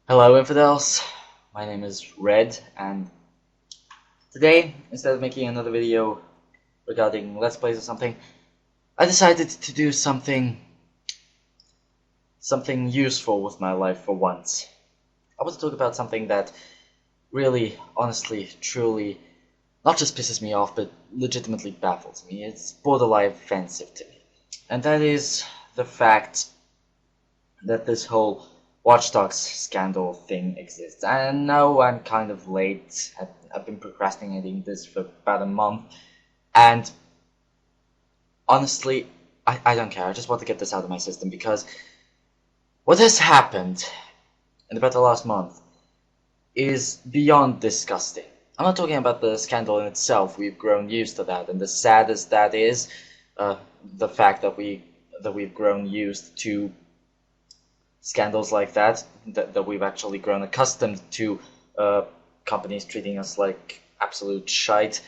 Hello infidels, my name is Red, and today, instead of making another video regarding Let's Plays or something, I decided to do something useful with my life for once. I want to talk about something that really, honestly, truly, not just pisses me off, but legitimately baffles me. It's borderline offensive to me. And that is the fact that this whole Watch Dogs scandal thing exists. I know I'm kind of late. I've been procrastinating this for about a month, and honestly, I don't care. I just want to get this out of my system because what has happened in about the last month is beyond disgusting. I'm not talking about the scandal in itself. We've grown used to that, and the saddest that is, the fact that we've grown used to scandals like that we've actually grown accustomed to companies treating us like absolute shite,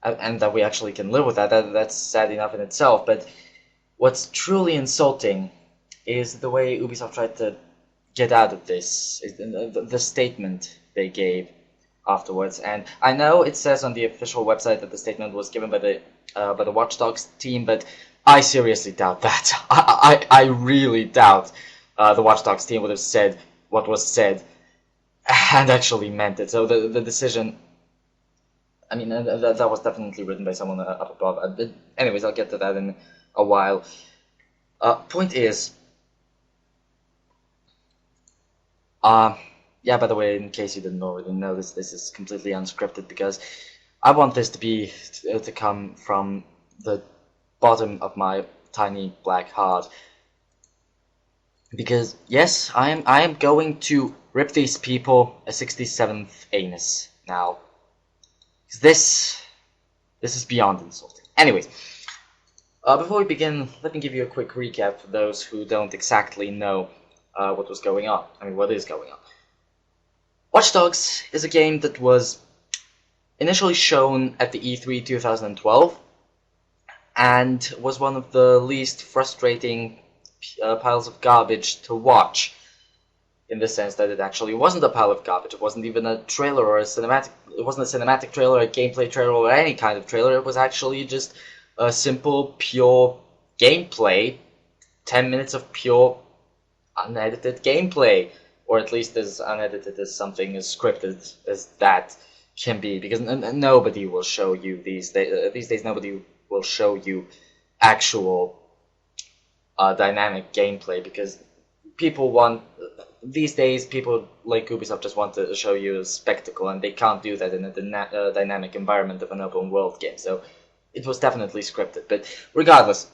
and that we actually can live with that. That's sad enough in itself, but what's truly insulting is the way Ubisoft tried to get out of this, the statement they gave afterwards. And I know it says on the official website that the statement was given by the Watch Dogs team, but I seriously doubt that. I really doubt the Watch Dogs team would have said what was said and actually meant it. So the decision, I mean, that was definitely written by someone up above. But anyways, I'll get to that in a while. Point is, yeah, by the way, in case you didn't already know, this is completely unscripted because I want this to come from the bottom of my tiny black heart. Because yes, I am going to rip these people a 67th anus now. Because this is beyond insulting. Anyways, before we begin, let me give you a quick recap for those who don't exactly know what was going on. I mean, what is going on. Watch Dogs is a game that was initially shown at the E3 2012 and was one of the least frustrating piles of garbage to watch, in the sense that it actually wasn't a pile of garbage. It wasn't even a trailer or a cinematic. It wasn't a cinematic trailer, a gameplay trailer, or any kind of trailer. It was actually just a simple, pure gameplay. 10 minutes of pure, unedited gameplay, or at least as unedited as something as scripted as that can be. Because nobody will show you these days. These days, nobody will show you actual dynamic gameplay, because people want, these days, people like Ubisoft just want to show you a spectacle, and they can't do that in a dynamic environment of an open world game. So it was definitely scripted. But regardless,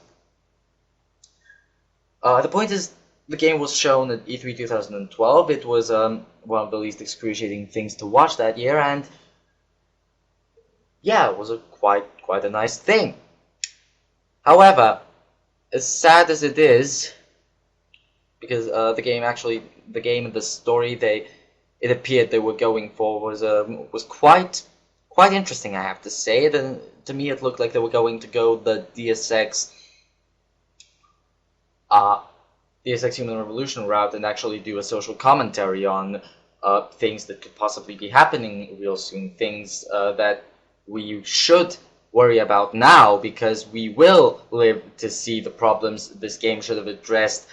the point is, the game was shown at E3 2012. It was one of the least excruciating things to watch that year, and yeah, it was quite a nice thing. However, as sad as it is, because the game and the story it appeared they were going for was quite interesting, I have to say. To me, it looked like they were going to go the Deus Ex Human Revolution route and actually do a social commentary on things that could possibly be happening real soon, things that we should worry about now, because we will live to see the problems this game should have addressed.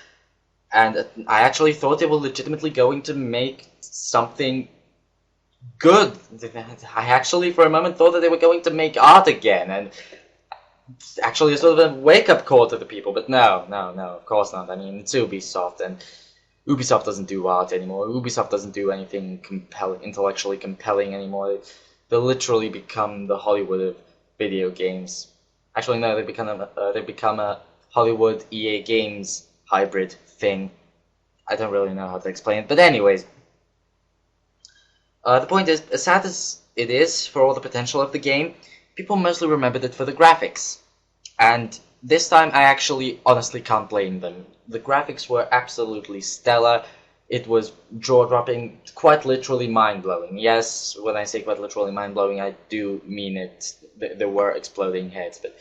And I actually thought they were legitimately going to make something good. I actually, for a moment, thought that they were going to make art again, and actually a sort of a wake-up call to the people. But no, of course not. I mean, it's Ubisoft, and Ubisoft doesn't do art anymore. Ubisoft doesn't do anything intellectually compelling anymore. They literally become the Hollywood of video games. Actually, no, they've become a Hollywood EA Games hybrid thing. I don't really know how to explain it, but anyways, the point is, as sad as it is for all the potential of the game, people mostly remembered it for the graphics. And this time, I actually honestly can't blame them. The graphics were absolutely stellar. It was jaw-dropping, quite literally mind-blowing. Yes, when I say quite literally mind-blowing, I do mean it. There were exploding heads, but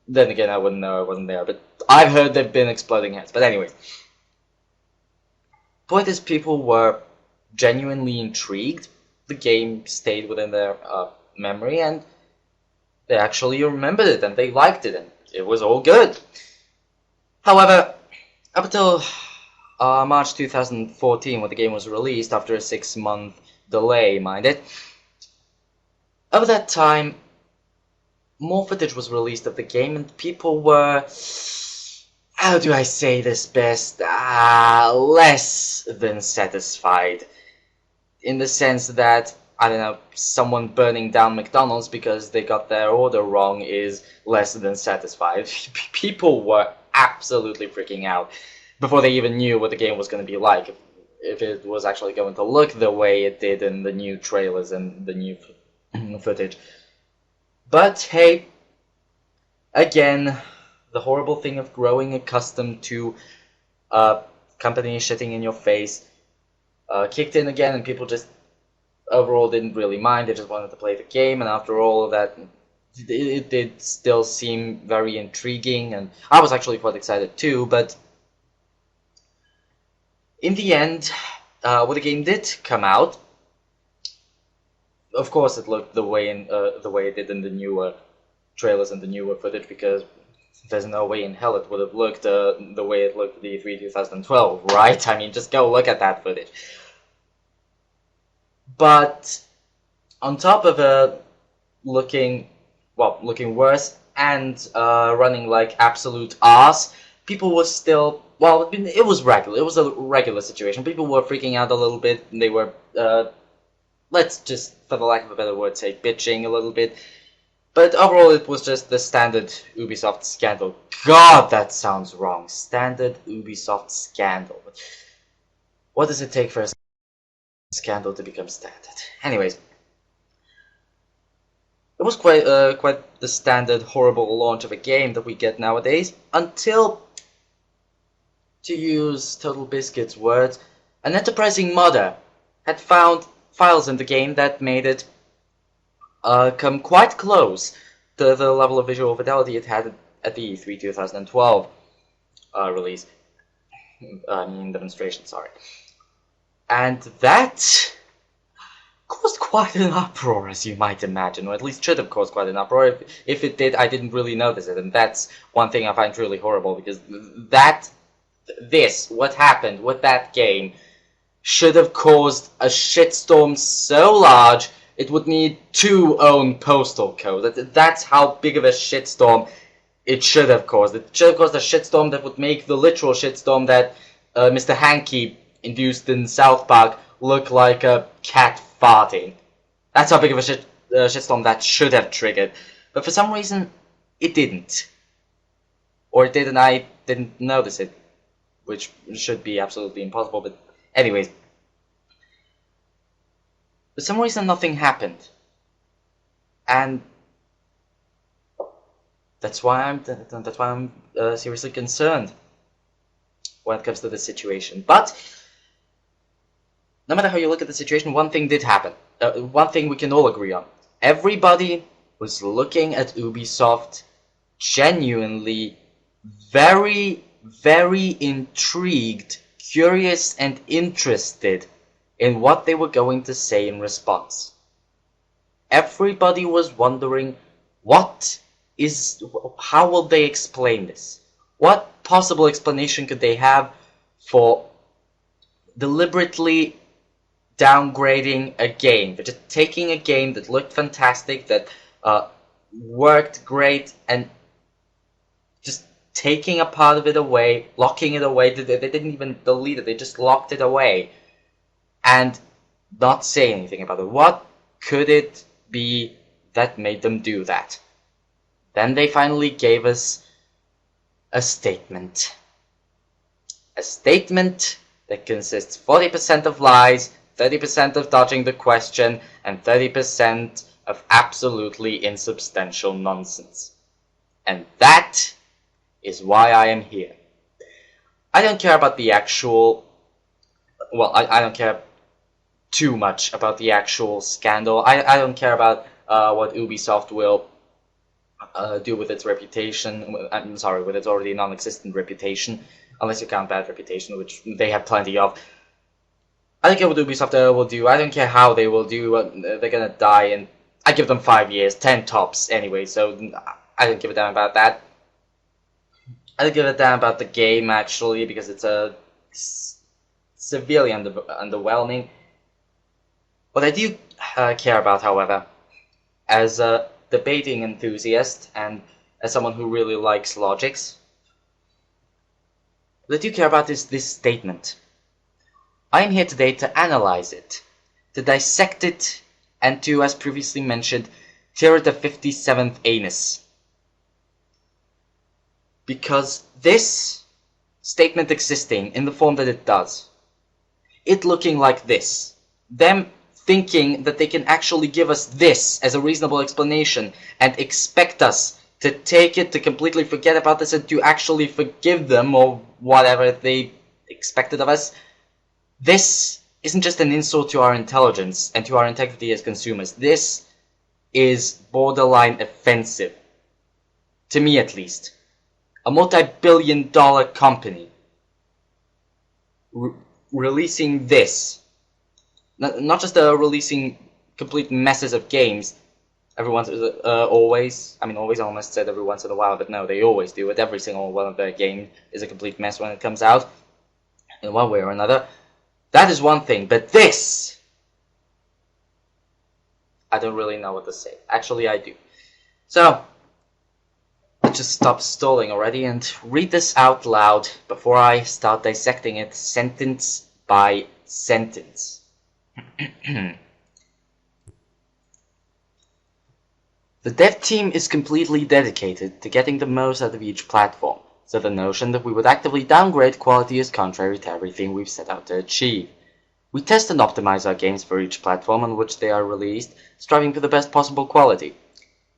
then again, I wouldn't know, I wasn't there. But I've heard there've been exploding heads. But anyways, point is, people were genuinely intrigued. The game stayed within their memory, and they actually remembered it, and they liked it, and it was all good. However, up until March 2014, when the game was released, after a 6-month delay, mind it, over that time, more footage was released of the game, and people were, how do I say this best, less than satisfied. In the sense that, I don't know, someone burning down McDonald's because they got their order wrong is less than satisfied. People were absolutely freaking out before they even knew what the game was going to be like. If it was actually going to look the way it did in the new trailers and the new footage. But hey, again, the horrible thing of growing accustomed to companies shitting in your face kicked in again, and people just overall didn't really mind. They just wanted to play the game, and after all of that, it did still seem very intriguing, and I was actually quite excited too. But in the end, when the game did come out, of course it looked the way it did in the newer trailers and the newer footage, because there's no way in hell it would have looked the way it looked at the E3 2012, right? I mean, just go look at that footage. But on top of looking worse and running like absolute arse, people were still, well, it was regular. It was a regular situation. People were freaking out a little bit. They were, let's just, for the lack of a better word, say bitching a little bit. But overall, it was just the standard Ubisoft scandal. God, that sounds wrong. Standard Ubisoft scandal. What does it take for a scandal to become standard? Anyways, it was quite the standard horrible launch of a game that we get nowadays, until, to use Total Biscuit's words, an enterprising modder had found files in the game that made it come quite close to the level of visual fidelity it had at the E3 2012 release. Demonstration, sorry. And that caused quite an uproar, as you might imagine, or at least should have caused quite an uproar. If it did, I didn't really notice it, and that's one thing I find truly horrible, because what happened with that game should have caused a shitstorm so large it would need 2 own postal codes. That's how big of a shitstorm it should have caused. It should have caused a shitstorm that would make the literal shitstorm that Mr. Hankey induced in South Park look like a cat farting. That's how big of a shitstorm that should have triggered. But for some reason, it didn't. Or it did and I didn't notice it. Which should be absolutely impossible, but anyways. For some reason, nothing happened. And that's why I'm seriously concerned when it comes to this situation. But no matter how you look at the situation, one thing did happen. One thing we can all agree on. Everybody was looking at Ubisoft genuinely very, very intrigued, curious, and interested in what they were going to say in response. Everybody was wondering, how will they explain this? What possible explanation could they have for deliberately downgrading a game? For just taking a game that looked fantastic, that worked great, and just taking a part of it away, locking it away. They didn't even delete it, they just locked it away. And not say anything about it. What could it be that made them do that? Then they finally gave us a statement. A statement that consists 40% of lies, 30% of dodging the question, and 30% of absolutely insubstantial nonsense. And that is why I am here. I don't care about the actual... Well, I don't care too much about the actual scandal. I don't care about what Ubisoft will do with its reputation. I'm sorry, with its already non-existent reputation, unless you count bad reputation, which they have plenty of. I don't care what Ubisoft will do. I don't care how they will do. They're gonna die, and I give them 5 years, 10 tops anyway. So I don't give a damn about that. I don't give a damn about the game actually because it's a severely underwhelming. What I do care about, however, as a debating enthusiast and as someone who really likes logics, what I do care about is this statement. I am here today to analyze it, to dissect it, and to, as previously mentioned, tear at the 57th anus. Because this statement existing in the form that it does, it looking like this, them thinking that they can actually give us this as a reasonable explanation and expect us to take it, to completely forget about this, and to actually forgive them or whatever they expected of us, this isn't just an insult to our intelligence and to our integrity as consumers. This is borderline offensive. To me, at least. A multi-billion-dollar company releasing this. Not just releasing complete messes of games. Every once, always, I mean always, I almost said every once in a while, but no, they always do it. Every single one of their games is a complete mess when it comes out, in one way or another. That is one thing, but this, I don't really know what to say. Actually, I do. So, let's just stop stalling already and read this out loud before I start dissecting it sentence by sentence. The dev team is completely dedicated to getting the most out of each platform, so the notion that we would actively downgrade quality is contrary to everything we've set out to achieve. We test and optimize our games for each platform on which they are released, striving for the best possible quality.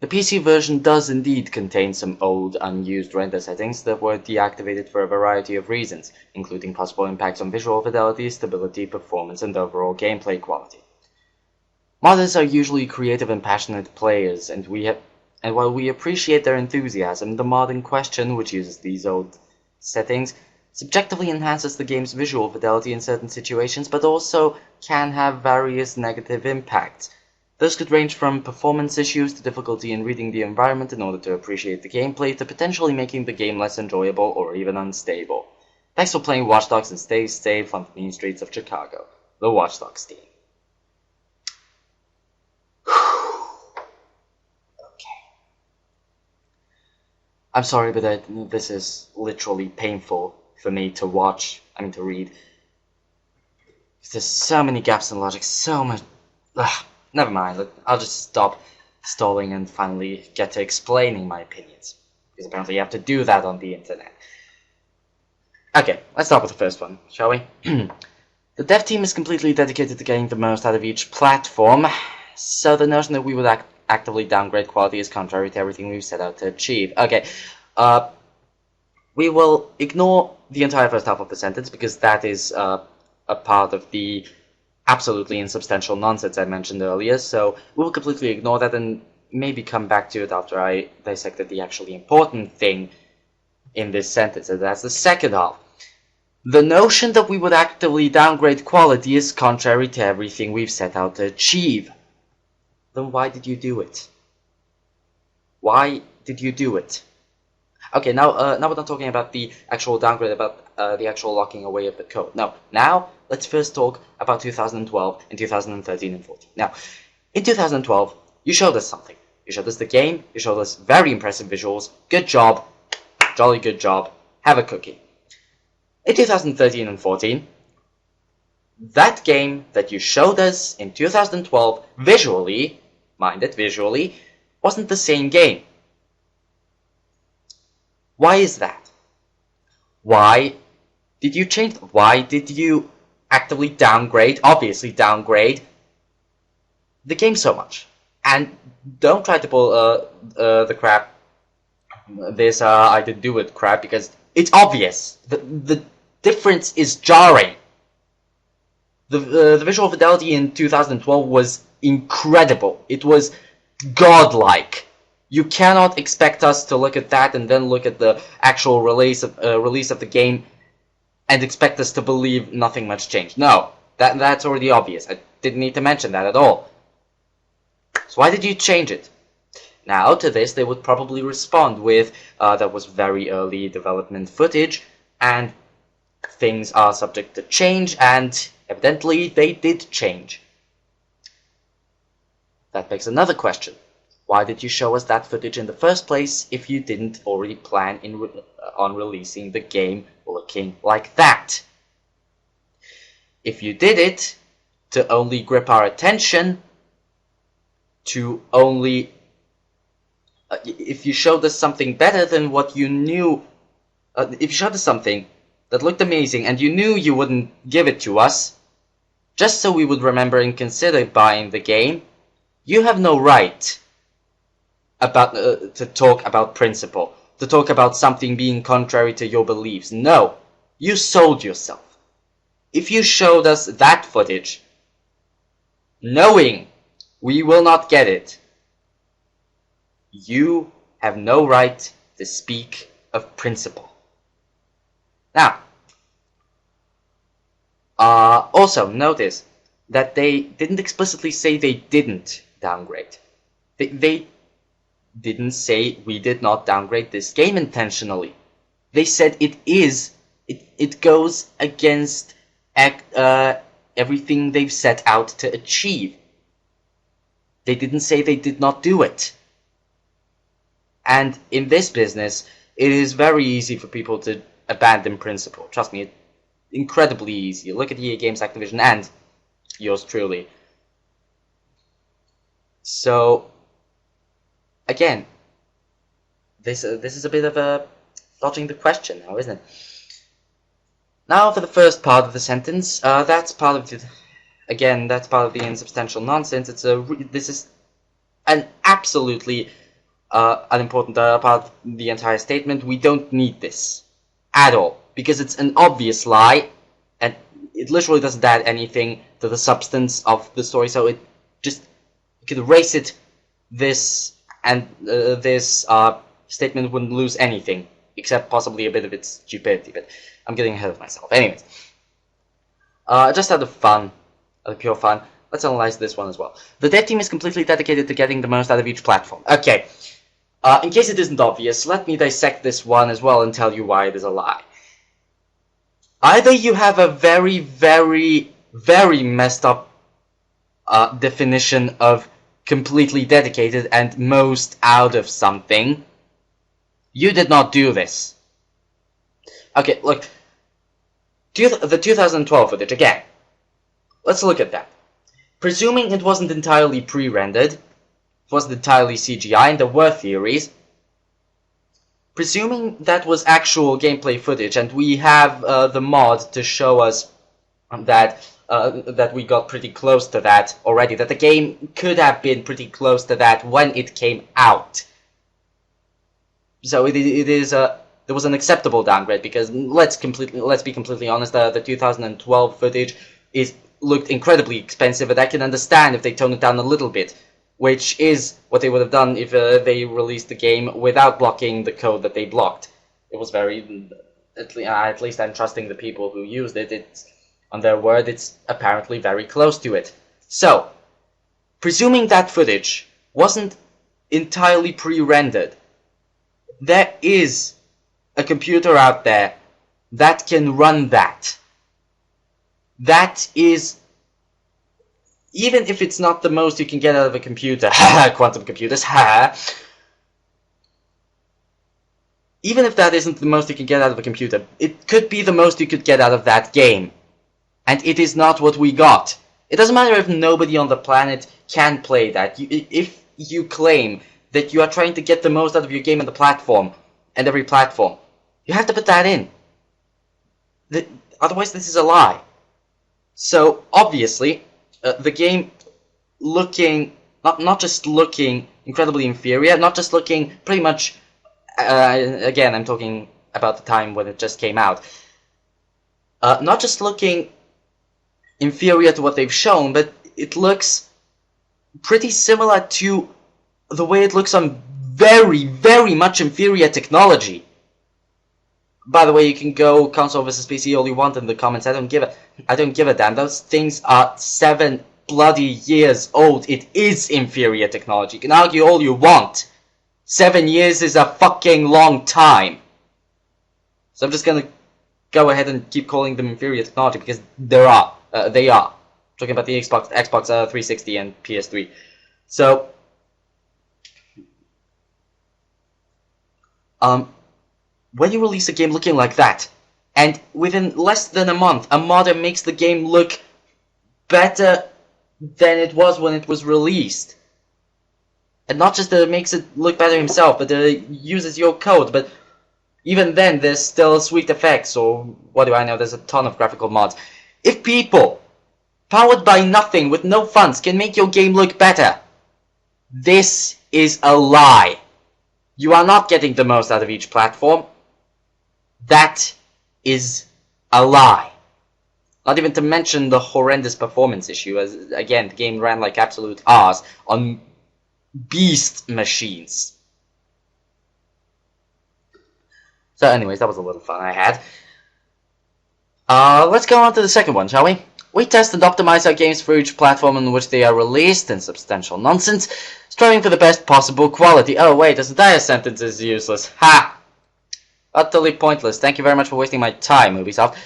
The PC version does indeed contain some old, unused render settings that were deactivated for a variety of reasons, including possible impacts on visual fidelity, stability, performance, and overall gameplay quality. Modders are usually creative and passionate players, and while we appreciate their enthusiasm, the mod in question, which uses these old settings, subjectively enhances the game's visual fidelity in certain situations, but also can have various negative impacts. Those could range from performance issues to difficulty in reading the environment in order to appreciate the gameplay, to potentially making the game less enjoyable or even unstable. Thanks for playing Watch Dogs and stay safe on the mean streets of Chicago. The Watch Dogs team. I'm sorry, but this is literally painful for me to watch, to read. There's so many gaps in logic, so much... never mind, I'll just stop stalling and finally get to explaining my opinions. Because apparently you have to do that on the internet. Okay, let's start with the first one, shall we? The dev team is completely dedicated to getting the most out of each platform, so the notion that we would actively downgrade quality is contrary to everything we've set out to achieve. Okay, we will ignore the entire first half of the sentence because that is a part of the absolutely insubstantial nonsense I mentioned earlier, so we will completely ignore that and maybe come back to it after I dissected the actually important thing in this sentence, and that's the second half. The notion that we would actively downgrade quality is contrary to everything we've set out to achieve. Then why did you do it? Why did you do it? Okay, now we're not talking about the actual downgrade, about the actual locking away of the code. No, now let's first talk about 2012 and 2013 and 14. Now, in 2012, you showed us something. You showed us the game, you showed us very impressive visuals. Good job, jolly good job, have a cookie. In 2013 and 14, that game that you showed us in 2012, visually, mind it, visually, wasn't the same game. Why is that? Why did you change? Why did you actively downgrade, obviously downgrade, the game so much? And don't try to pull the crap, this I did do it crap, because it's obvious. The difference is jarring. The visual fidelity in 2012 was incredible. It was godlike. You cannot expect us to look at that and then look at the actual release of the game and expect us to believe nothing much changed. No, That's already obvious. I didn't need to mention that at all. So why did you change it? Now, to this, they would probably respond with, that was very early development footage, and things are subject to change, and evidently they did change. That begs another question. Why did you show us that footage in the first place if you didn't already plan on releasing the game looking like that? If you did it to only grip our attention, to only... if you showed us something better than what you knew... if you showed us something that looked amazing and you knew you wouldn't give it to us, just so we would remember and consider buying the game, you have no right to talk about principle, to talk about something being contrary to your beliefs. No, you sold yourself. If you showed us that footage, knowing we will not get it, you have no right to speak of principle. Now, also notice that they didn't explicitly say they didn't downgrade. They didn't say we did not downgrade this game intentionally. They said it goes against everything they've set out to achieve. They didn't say they did not do it. And in this business, it is very easy for people to abandon principle. Trust me, it's incredibly easy. Look at EA Games, Activision, and yours truly. So, again, this is a bit of a dodging the question now, isn't it? Now for the first part of the sentence, that's part of the, again, that's part of the insubstantial nonsense. This is an absolutely unimportant part of the entire statement. We don't need this at all, because it's an obvious lie, and it literally doesn't add anything to the substance of the story, so it just, you could erase it, this, and this statement wouldn't lose anything, except possibly a bit of its stupidity, but I'm getting ahead of myself. Anyways, just out of fun, out of pure fun, let's analyze this one as well. The dev team is completely dedicated to getting the most out of each platform. Okay, in case it isn't obvious, let me dissect this one as well and tell you why it is a lie. Either you have a very, very, very messed up definition of completely dedicated and most out of something. You did not do this. Okay, look. The 2012 footage, again. Let's look at that. Presuming it wasn't entirely pre-rendered, it wasn't entirely CGI, and there were theories. Presuming that was actual gameplay footage, and we have the mod to show us that that we got pretty close to that already, that the game could have been pretty close to that when it came out. So it is there was an acceptable downgrade, because let's be completely honest, the 2012 footage looked incredibly expensive, and I can understand if they toned it down a little bit, which is what they would have done if they released the game without blocking the code that they blocked. It was very, at least I'm trusting the people who used it. It's, on their word, it's apparently very close to it. So, presuming that footage wasn't entirely pre-rendered, there is a computer out there that can run that. That is, even if it's not the most you can get out of a computer, quantum computers, even if that isn't the most you can get out of a computer, it could be the most you could get out of that game. And it is not what we got. It doesn't matter if nobody on the planet can play that. If you claim that you are trying to get the most out of your game and the platform, and every platform, you have to put that in. Otherwise, this is a lie. So, obviously, the game looking, not just looking incredibly inferior, not just looking pretty much, again, I'm talking about the time when it just came out, not just looking inferior to what they've shown, but it looks pretty similar to the way it looks on very, very much inferior technology. by the way, you can go console versus PC all you want in the comments. I don't give a damn. Those things are 7 bloody years old. It is inferior technology. You can argue all you want. 7 years is a fucking long time. So I'm just gonna go ahead and keep calling them inferior technology because they are. Talking about the Xbox 360 and PS3. So, when you release a game looking like that, and within less than a month, a modder makes the game look better than it was when it was released. And not just that it makes it look better himself, but that it uses your code, but even then, there's still sweet effects, or what do I know, there's a ton of graphical mods. If people, powered by nothing, with no funds, can make your game look better, this is a lie. You are not getting the most out of each platform. That is a lie. Not even to mention the horrendous performance issue, as, again, the game ran like absolute arse on beast machines. So anyways, that was a little fun I had. Let's go on to the second one, shall we? We test and optimize our games for each platform on which they are released in substantial nonsense, striving for the best possible quality. Oh wait, this entire sentence is useless. Ha! Utterly pointless. Thank you very much for wasting my time, Ubisoft.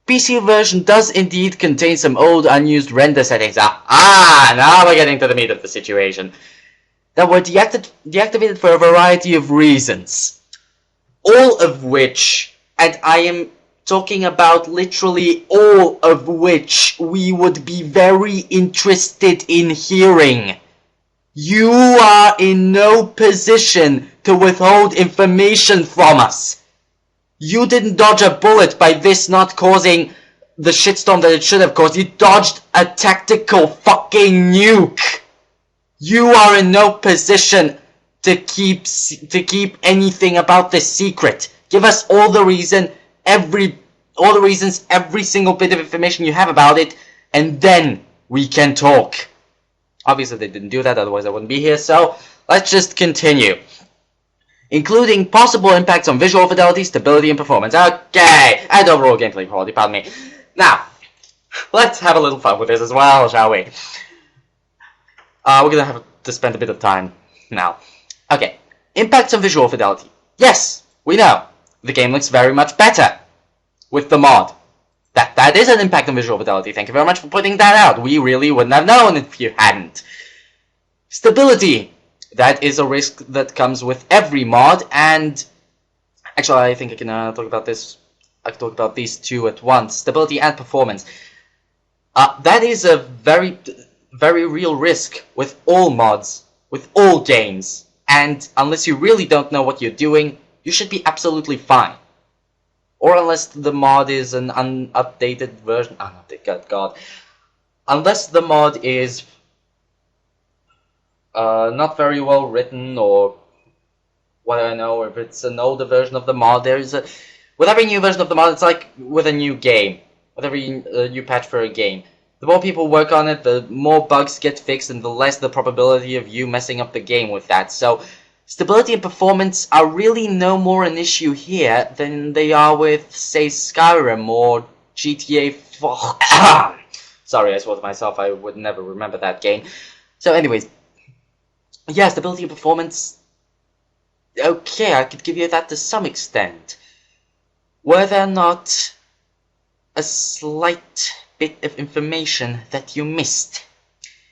PC version does indeed contain some old unused render settings. Now we're getting to the meat of the situation. That were deactivated for a variety of reasons. All of which, and I am talking about literally all of which, we would be very interested in hearing. You are in no position to withhold information from us. You didn't dodge a bullet by this not causing the shitstorm that it should have caused. You dodged a tactical fucking nuke. You are in no position to keep anything about this secret. Give us all the reasons, every single bit of information you have about it, and then we can talk. Obviously they didn't do that, otherwise I wouldn't be here, so let's just continue. Including possible impacts on visual fidelity, stability, and performance. Okay, and overall gameplay quality, pardon me. Now, let's have a little fun with this as well, shall we? We're gonna have to spend a bit of time now. Okay, impacts on visual fidelity. Yes, we know. The game looks very much better with the mod. That is an impact on visual fidelity. Thank you very much for putting that out. We really wouldn't have known if you hadn't. Stability. That is a risk that comes with every mod, and actually I think I can talk about this. I can talk about these two at once. Stability and performance. That is a very, very real risk with all mods, with all games. And unless you really don't know what you're doing, you should be absolutely fine. Or unless the mod is an unupdated version. Good God. Unless the mod is not very well written, or what I know, if it's an older version of the mod, with every new version of the mod, it's like with a new game. With every new patch for a game. The more people work on it, the more bugs get fixed, and the less the probability of you messing up the game with that. So, stability and performance are really no more an issue here than they are with, say, Skyrim or GTA 4. Sorry, I swore to myself, I would never remember that game. So anyways, yeah, stability and performance, okay, I could give you that to some extent. Were there not a slight bit of information that you missed,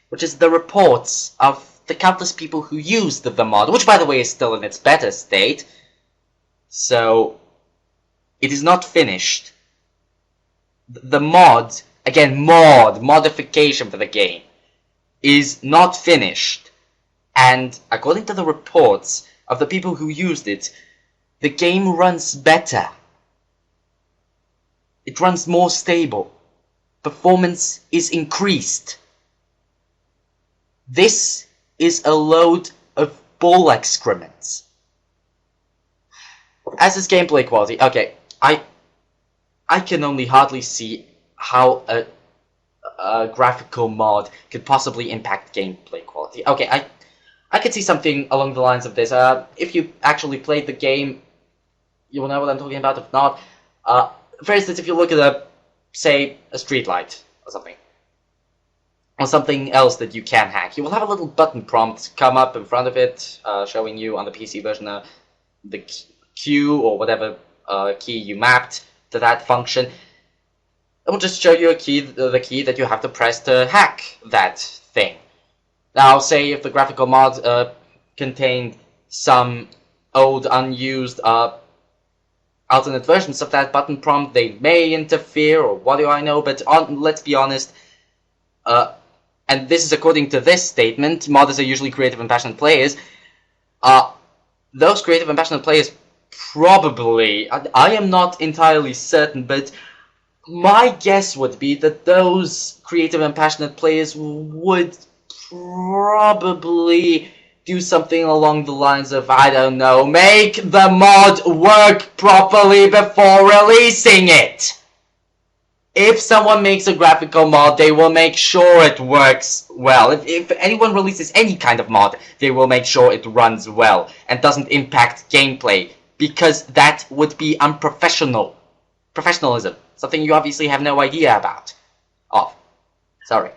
which is the reports of the countless people who used the mod, which by the way is still in its beta state, so it is not finished. The mod, again, modification for the game, is not finished, and according to the reports of the people who used it, the game runs better. It runs more stable. Performance is increased. This is a load of bull excrements. As is gameplay quality, okay, I can only hardly see how a graphical mod could possibly impact gameplay quality. Okay, I could see something along the lines of this. If you actually played the game, you will know what I'm talking about. If not, for instance, if you look at say, a street light or something else that you can hack, you will have a little button prompt come up in front of it, showing you on the PC version the Q or whatever key you mapped to that function. It will just show you a key, the key that you have to press to hack that thing. Now, say if the graphical mod contained some old, unused alternate versions of that button prompt, they may interfere, or what do I know, but let's be honest, and this is according to this statement, modders are usually creative and passionate players. Those creative and passionate players probably, I am not entirely certain, but my guess would be that those creative and passionate players would probably do something along the lines of, I don't know, make the mod work properly before releasing it. If someone makes a graphical mod, they will make sure it works well. If anyone releases any kind of mod, they will make sure it runs well and doesn't impact gameplay, because that would be unprofessional. Professionalism. Something you obviously have no idea about. Sorry.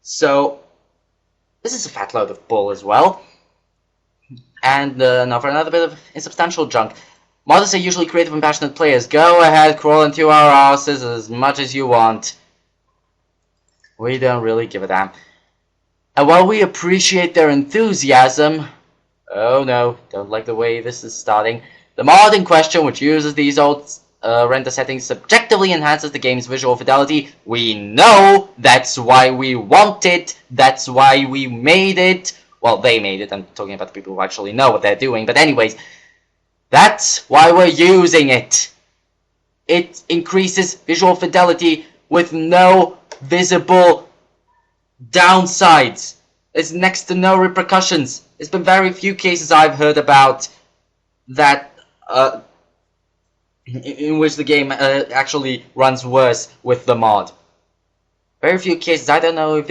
So, this is a fat load of bull as well. And now for another bit of insubstantial junk. Modders are usually creative and passionate players. Go ahead, crawl into our houses as much as you want. We don't really give a damn. And while we appreciate their enthusiasm... Oh no, don't like the way this is starting. The mod in question, which uses these old render settings, subjectively enhances the game's visual fidelity. We know that's why we want it. That's why we made it. Well, they made it. I'm talking about the people who actually know what they're doing. But anyways, that's why we're using it. It increases visual fidelity with no visible downsides. There's next to no repercussions. There's been very few cases I've heard about that in which the game actually runs worse with the mod. Very few cases. I don't know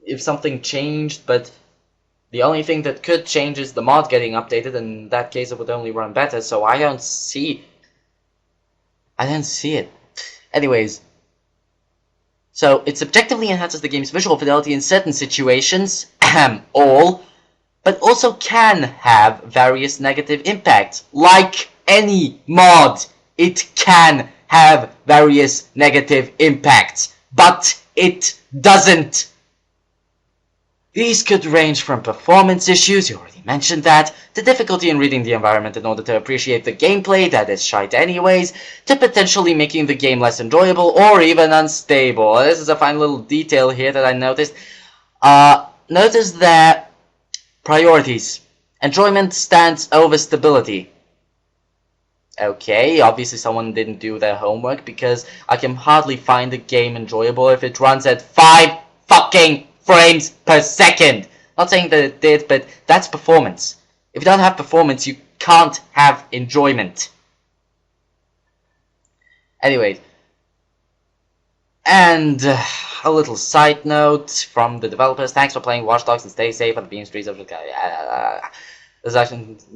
if something changed, but the only thing that could change is the mod getting updated, and in that case it would only run better, so I don't see it. Anyways, so it subjectively enhances the game's visual fidelity in certain situations, but also can have various negative impacts. Like any mod, it can have various negative impacts, but it doesn't. These could range from performance issues, you already mentioned that, to difficulty in reading the environment in order to appreciate the gameplay that is shite anyways, to potentially making the game less enjoyable or even unstable. This is a fine little detail here that I noticed. Notice that priorities. Enjoyment stands over stability. Okay, obviously someone didn't do their homework, because I can hardly find a game enjoyable if it runs at 5 fucking frames per second. Not saying that it did, but that's performance. If you don't have performance, you can't have enjoyment. Anyways, and a little side note from the developers: thanks for playing Watch Dogs and stay safe on the Beam Streets of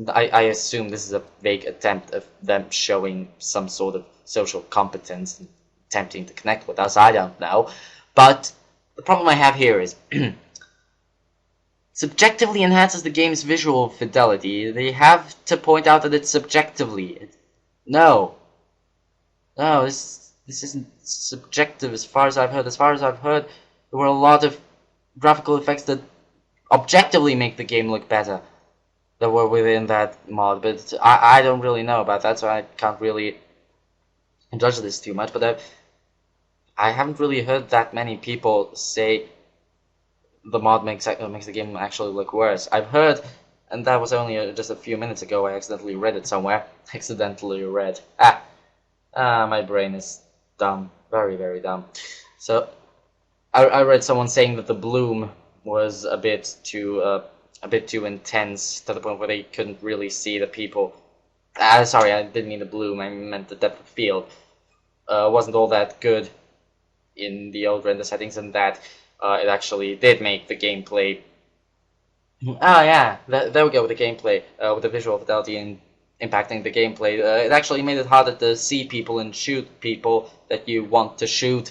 I assume this is a vague attempt of them showing some sort of social competence and attempting to connect with us. I don't know, but the problem I have here is subjectively enhances the game's visual fidelity. They have to point out that it's subjectively. No, this isn't subjective as far as I've heard. As far as I've heard, there were a lot of graphical effects that objectively make the game look better that were within that mod, but I don't really know about that, so I can't really judge this too much. But I haven't really heard that many people say the mod makes the game actually look worse. I've heard, and that was only just a few minutes ago, I accidentally read it somewhere. My brain is dumb. Very, very dumb. So, I read someone saying that the bloom was a bit too intense, to the point where they couldn't really see the people. Sorry, I didn't mean the bloom, I meant the depth of field. Wasn't all that good in the old render settings, and that it actually did make the gameplay... there we go with the gameplay, with the visual fidelity impacting the gameplay. It actually made it harder to see people and shoot people that you want to shoot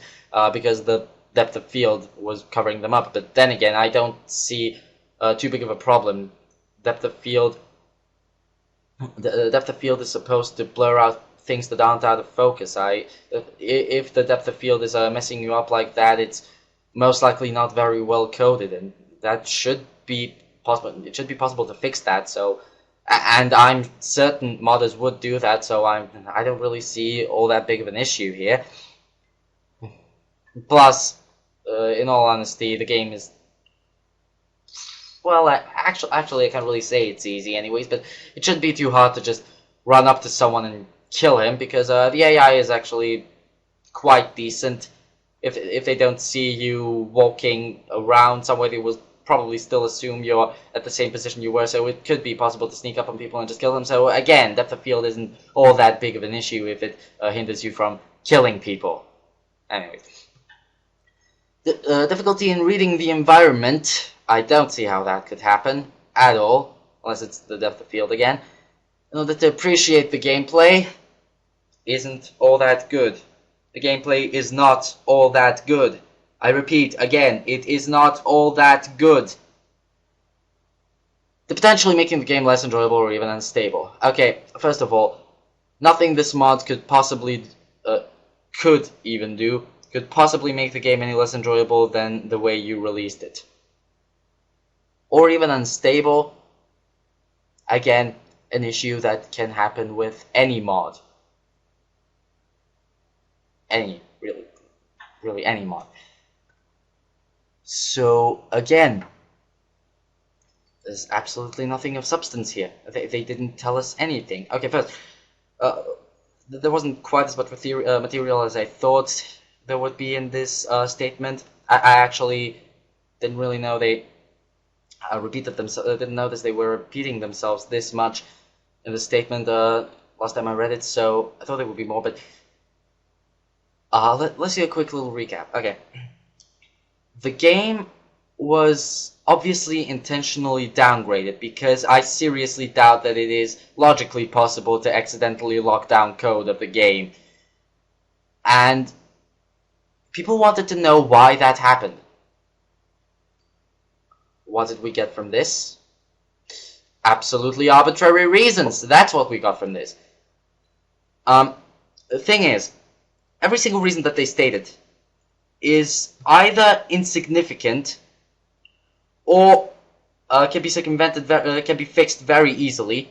because the depth of field was covering them up. But then again, I don't see too big of a problem. Depth of field, the depth of field is supposed to blur out things that aren't out of focus. If the depth of field is messing you up like that, it's most likely not very well coded, and that should be possible. It should be possible to fix that. So, and I'm certain modders would do that. So I don't really see all that big of an issue here. Plus, in all honesty, the game is, well, actually, I can't really say it's easy anyways, but it shouldn't be too hard to just run up to someone and kill him, because the AI is actually quite decent. If they don't see you walking around somewhere, they will probably still assume you're at the same position you were, so it could be possible to sneak up on people and just kill them. So again, depth of field isn't all that big of an issue if it hinders you from killing people. Anyways. The difficulty in reading the environment, I don't see how that could happen at all, unless it's the depth of field again. In order to appreciate the gameplay, isn't all that good. The gameplay is not all that good. I repeat, again, it is not all that good. The potentially making the game less enjoyable or even unstable. Okay, first of all, nothing this mod could possibly, could possibly make the game any less enjoyable than the way you released it. Or even unstable. Again, an issue that can happen with any mod. Really any mod. So, again, there's absolutely nothing of substance here. They didn't tell us anything. Okay, first, there wasn't quite as much material as I thought there would be in this statement. I actually didn't really know they repeated themselves. I didn't notice they were repeating themselves this much in the statement last time I read it, so I thought there would be more, but let's do a quick little recap. Okay. The game was obviously intentionally downgraded because I seriously doubt that it is logically possible to accidentally lock down code of the game. And people wanted to know why that happened. What did we get from this? Absolutely arbitrary reasons. That's what we got from this. The thing is, every single reason that they stated is either insignificant or can be circumvented, can be fixed very easily,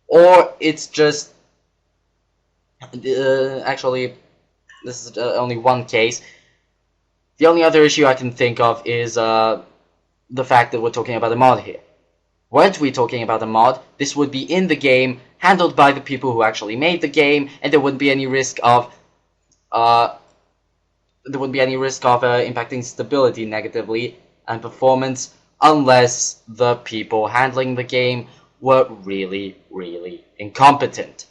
or it's just actually this is only one case. The only other issue I can think of is the fact that we're talking about a mod here. Weren't we talking about a mod, this would be in the game, handled by the people who actually made the game, and there wouldn't be any risk of impacting stability negatively and performance unless the people handling the game were really, really incompetent.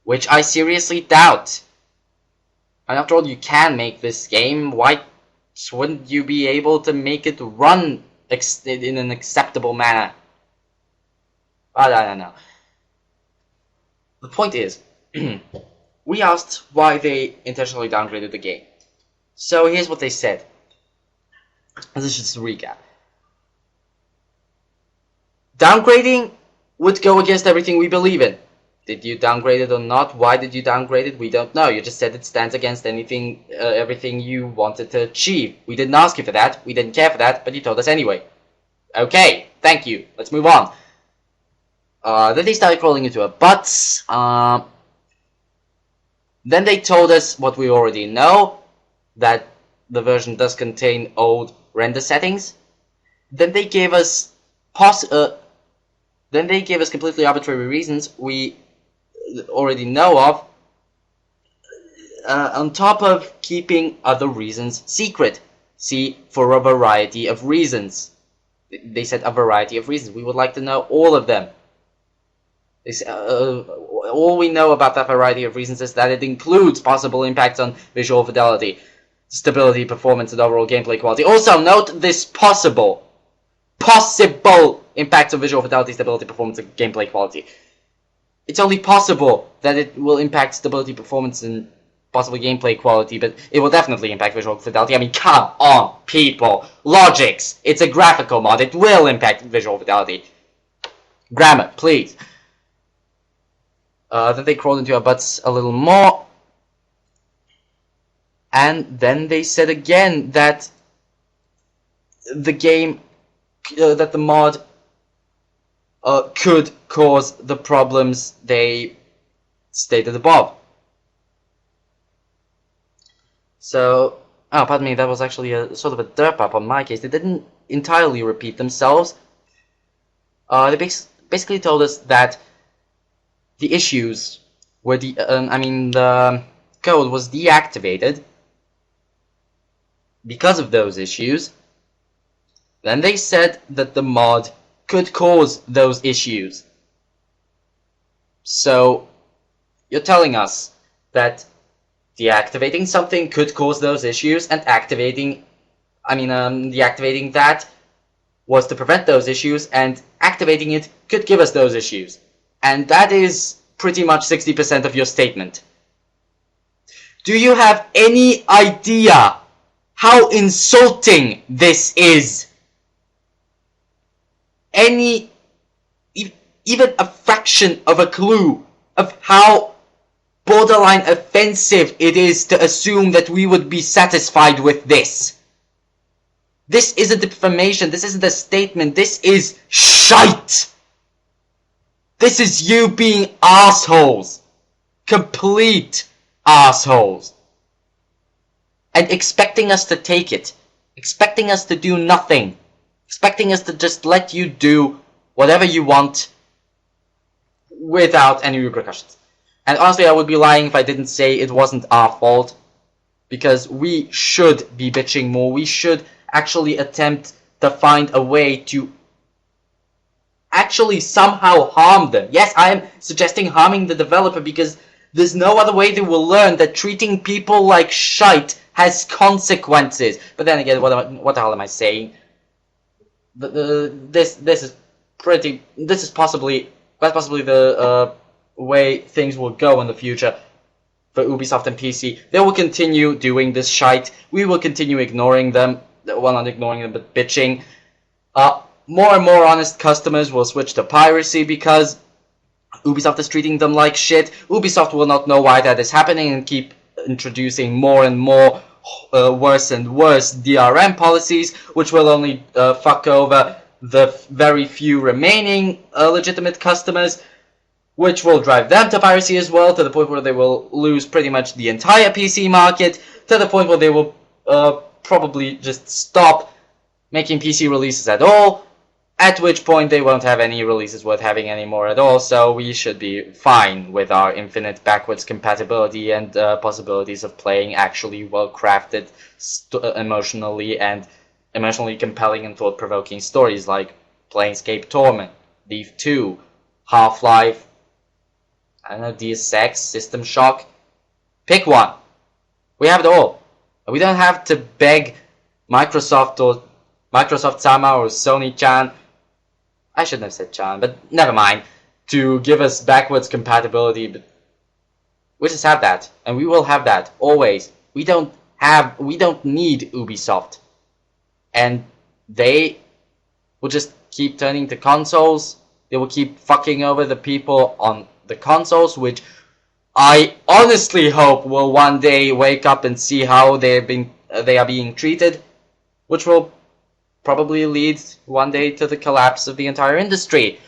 Which I seriously doubt. And after all, you can make this game, why wouldn't you be able to make it run in an acceptable manner? I don't know. The point is, we asked why they intentionally downgraded the game. So here's what they said. This is just a recap. Downgrading would go against everything we believe in. Did you downgrade it or not? Why did you downgrade it? We don't know. You just said it stands against anything, everything you wanted to achieve. We didn't ask you for that. We didn't care for that, but you told us anyway. Okay, thank you. Let's move on. Then they started crawling into our butts. Then they told us what we already know, that the version does contain old render settings. Then they gave us completely arbitrary reasons we already know of, on top of keeping other reasons secret. See, for a variety of reasons. They said a variety of reasons. We would like to know all of them. All we know about that variety of reasons is that it includes possible impacts on visual fidelity, stability, performance, and overall gameplay quality. Also, note this possible impacts on visual fidelity, stability, performance, and gameplay quality. It's only possible that it will impact stability, performance, and possibly gameplay quality, but it will definitely impact visual fidelity. I mean, come on, people. Logics. It's a graphical mod. It will impact visual fidelity. Grammar, please. Then they crawled into our butts a little more. And then they said again that the game, that the mod could cause the problems they stated above. So, oh, pardon me, that was actually a sort of a derp up on my case. They didn't entirely repeat themselves. They basically told us that the issues were the code was deactivated because of those issues. Then they said that the mod could cause those issues. So, you're telling us that deactivating something could cause those issues, and deactivating that was to prevent those issues, and activating it could give us those issues. And that is pretty much 60% of your statement. Do you have any idea how insulting this is? Even a fraction of a clue of how borderline offensive it is to assume that we would be satisfied with this. This isn't information, this isn't a statement, this is shite! This is you being assholes. Complete assholes. And expecting us to take it. Expecting us to do nothing. Expecting us to just let you do whatever you want without any repercussions. And honestly, I would be lying if I didn't say it wasn't our fault. Because we should be bitching more. We should actually attempt to find a way to actually somehow harm them. Yes, I am suggesting harming the developer because there's no other way they will learn that treating people like shite has consequences. But then again, what the hell am I saying? This is possibly the way things will go in the future for Ubisoft and PC. They will continue doing this shite. We will continue ignoring them. Well, not ignoring them, but bitching. More and more honest customers will switch to piracy because Ubisoft is treating them like shit. Ubisoft will not know why that is happening and keep introducing more and more worse and worse DRM policies, which will only fuck over the very few remaining legitimate customers, which will drive them to piracy as well, to the point where they will lose pretty much the entire PC market, to the point where they will probably just stop making PC releases at all, at which point they won't have any releases worth having anymore at all, so we should be fine with our infinite backwards compatibility and possibilities of playing actually well-crafted, emotionally compelling and thought-provoking stories like Planescape Torment, Thief 2, Half-Life, I don't know, Deus Ex, System Shock. Pick one. We have it all. We don't have to beg Microsoft-sama or Sony-chan, I shouldn't have said chan, but never mind, to give us backwards compatibility, but we just have that, and we will have that, always. We don't need Ubisoft. And they will just keep turning to consoles, they will keep fucking over the people on the consoles, which I honestly hope will one day wake up and see how they are being treated, which will probably lead one day to the collapse of the entire industry.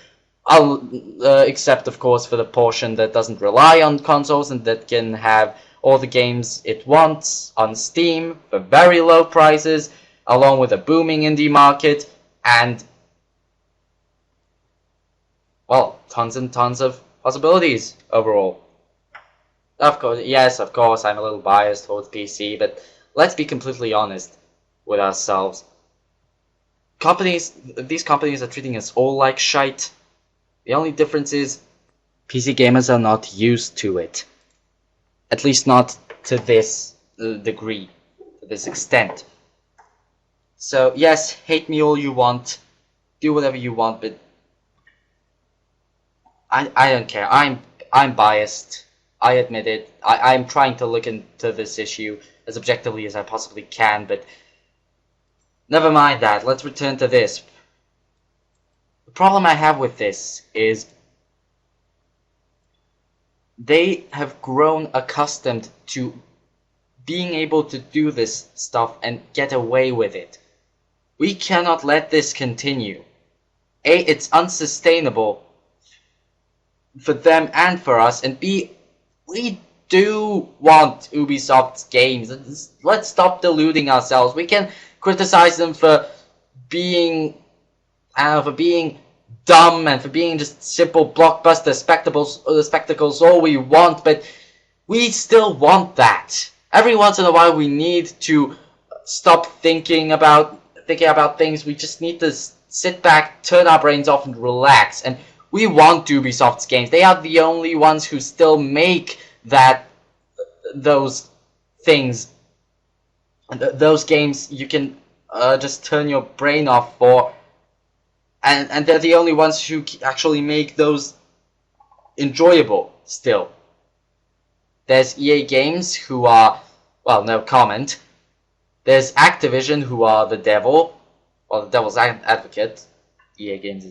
Except, of course, for the portion that doesn't rely on consoles and that can have all the games it wants on Steam for very low prices, along with a booming indie market, and, well, tons and tons of possibilities overall. Of course, yes, of course, I'm a little biased towards PC, but let's be completely honest with ourselves. These companies are treating us all like shite. The only difference is PC gamers are not used to it. At least not to this degree, to this extent. So, yes, hate me all you want, do whatever you want, but I don't care. I'm biased. I admit it. I'm trying to look into this issue as objectively as I possibly can, but never mind that. Let's return to this. The problem I have with this is they have grown accustomed to being able to do this stuff and get away with it. We cannot let this continue. A, it's unsustainable for them and for us, and B, we do want Ubisoft's games. Let's stop deluding ourselves. We can criticize them for being dumb and for being just simple blockbuster spectacles all we want, but we still want that. Every once in a while we need to stop thinking about things. We just need to sit back, turn our brains off and relax. And we want Ubisoft's games. They are the only ones who still make those things. Those games you can just turn your brain off for. And they're the only ones who actually make those enjoyable still. There's EA Games, who are, well, no comment. There's Activision, who are the devil, or the devil's advocate. EA Games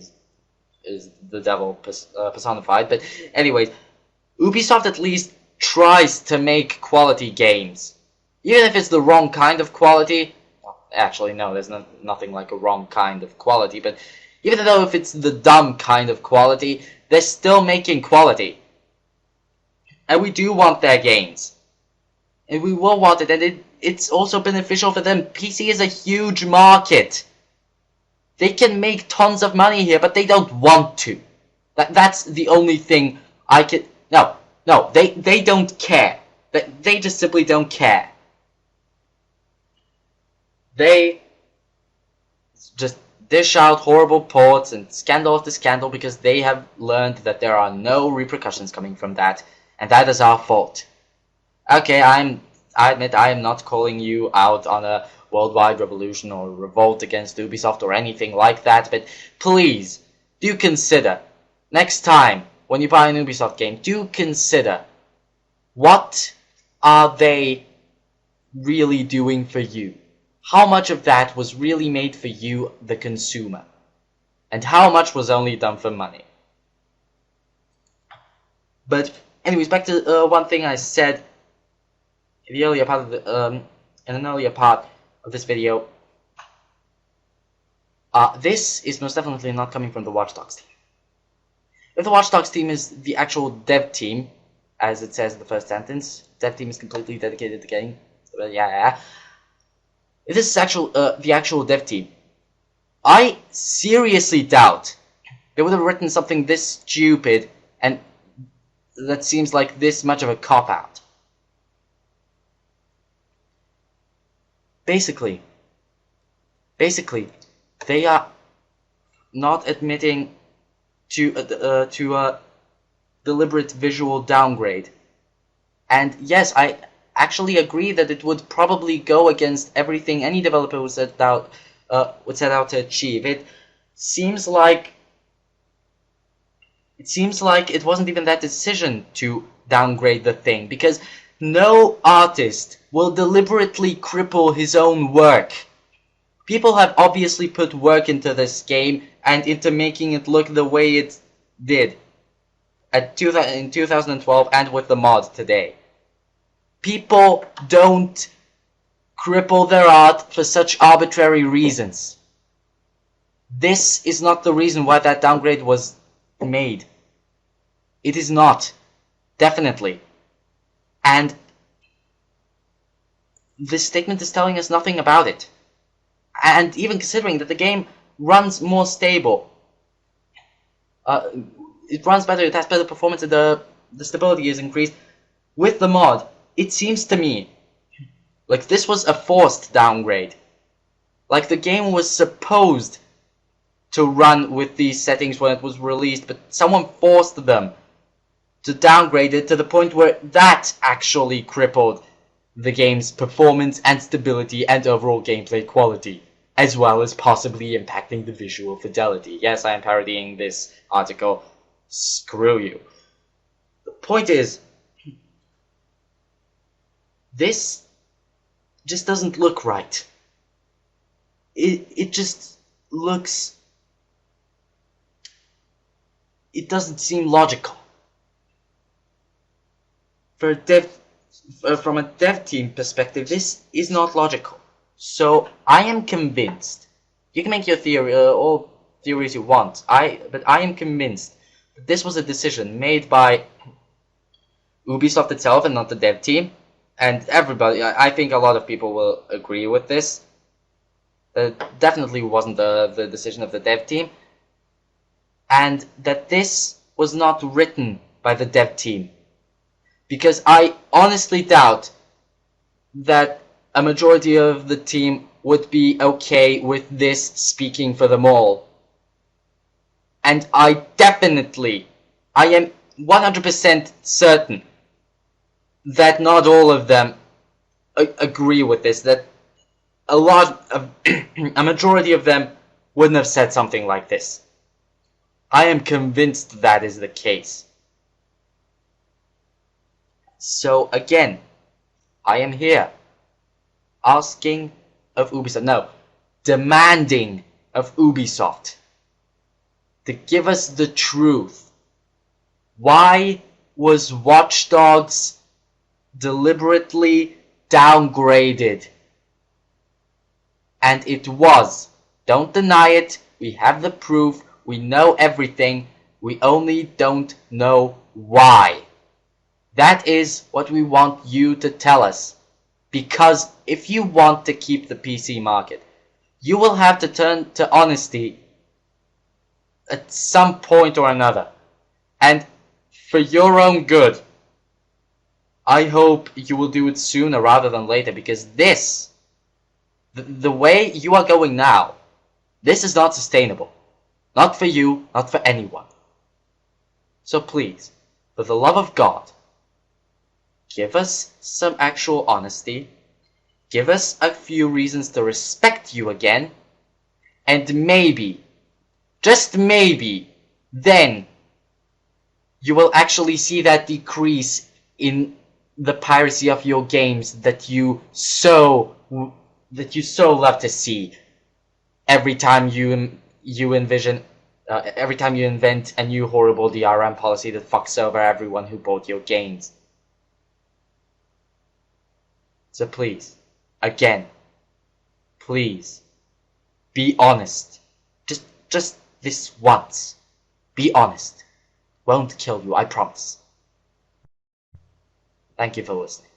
is the devil personified. But anyways, Ubisoft at least tries to make quality games. Even if it's the wrong kind of quality. Well, actually, no, there's nothing like a wrong kind of quality. But even though if it's the dumb kind of quality, they're still making quality. And we do want their games. And we will want it. And it's also beneficial for them. PC is a huge market. They can make tons of money here, but they don't want to. That's the only thing I can... No, they don't care. They just simply don't care. They just dish out horrible ports and scandal after scandal because they have learned that there are no repercussions coming from that. And that is our fault. Okay, I admit I am not calling you out on a worldwide revolution or revolt against Ubisoft or anything like that, but please, do consider, next time when you buy an Ubisoft game, do consider, what are they really doing for you? How much of that was really made for you, the consumer? And how much was only done for money? But anyways, back to one thing I said in the earlier part of in an earlier part of this video. This is most definitely not coming from the Watch Dogs team. If the Watch Dogs team is the actual dev team, as it says in the first sentence, dev team is completely dedicated to the game. Yeah. If this is the actual dev team, I seriously doubt they would have written something this stupid and that seems like this much of a cop-out. Basically, they are not admitting to a deliberate visual downgrade. And yes, I actually agree that it would probably go against everything any developer would set out to achieve. It seems like it wasn't even that decision to downgrade the thing, because no artist will deliberately cripple his own work. People have obviously put work into this game and into making it look the way it did in 2012 and with the mod today. People don't cripple their art for such arbitrary reasons. This is not the reason why that downgrade was made. It is not. Definitely. And this statement is telling us nothing about it. And even considering that the game runs more stable, it runs better, it has better performance, and the stability is increased with the mod, it seems to me like this was a forced downgrade. Like the game was supposed to run with these settings when it was released, but someone forced them to downgrade it to the point where that actually crippled the game's performance and stability and overall gameplay quality, as well as possibly impacting the visual fidelity. Yes, I am parodying this article. screw you. The point is, this just doesn't look right. It just looks... It doesn't seem logical. From a dev team perspective, this is not logical. So I am convinced. You can make your theory, all theories you want. But I am convinced that this was a decision made by Ubisoft itself and not the dev team. And everybody, I think a lot of people will agree with this. That definitely wasn't the decision of the dev team. And that this was not written by the dev team. Because I honestly doubt that a majority of the team would be okay with this speaking for them all. And I am 100% certain that not all of them agree with this, that a majority of them wouldn't have said something like this. I am convinced that is the case. So again, I am here asking of Ubisoft, no, demanding of Ubisoft to give us the truth. Why was Watch Dogs deliberately downgraded? And it was. Don't deny it. We have the proof. We know everything. We only don't know why. That is what we want you to tell us. Because if you want to keep the PC market, you will have to turn to honesty at some point or another. And for your own good, I hope you will do it sooner rather than later, because this, the way you are going now, this is not sustainable. Not for you, not for anyone. So please, for the love of God, give us some actual honesty, give us a few reasons to respect you again, and maybe, just maybe, then you will actually see that decrease in the piracy of your games that you so love to see every time you invent a new horrible DRM policy that fucks over everyone who bought your games. So please, again, please, be honest. Just this once. Be honest. Won't kill you, I promise. Thank you for listening.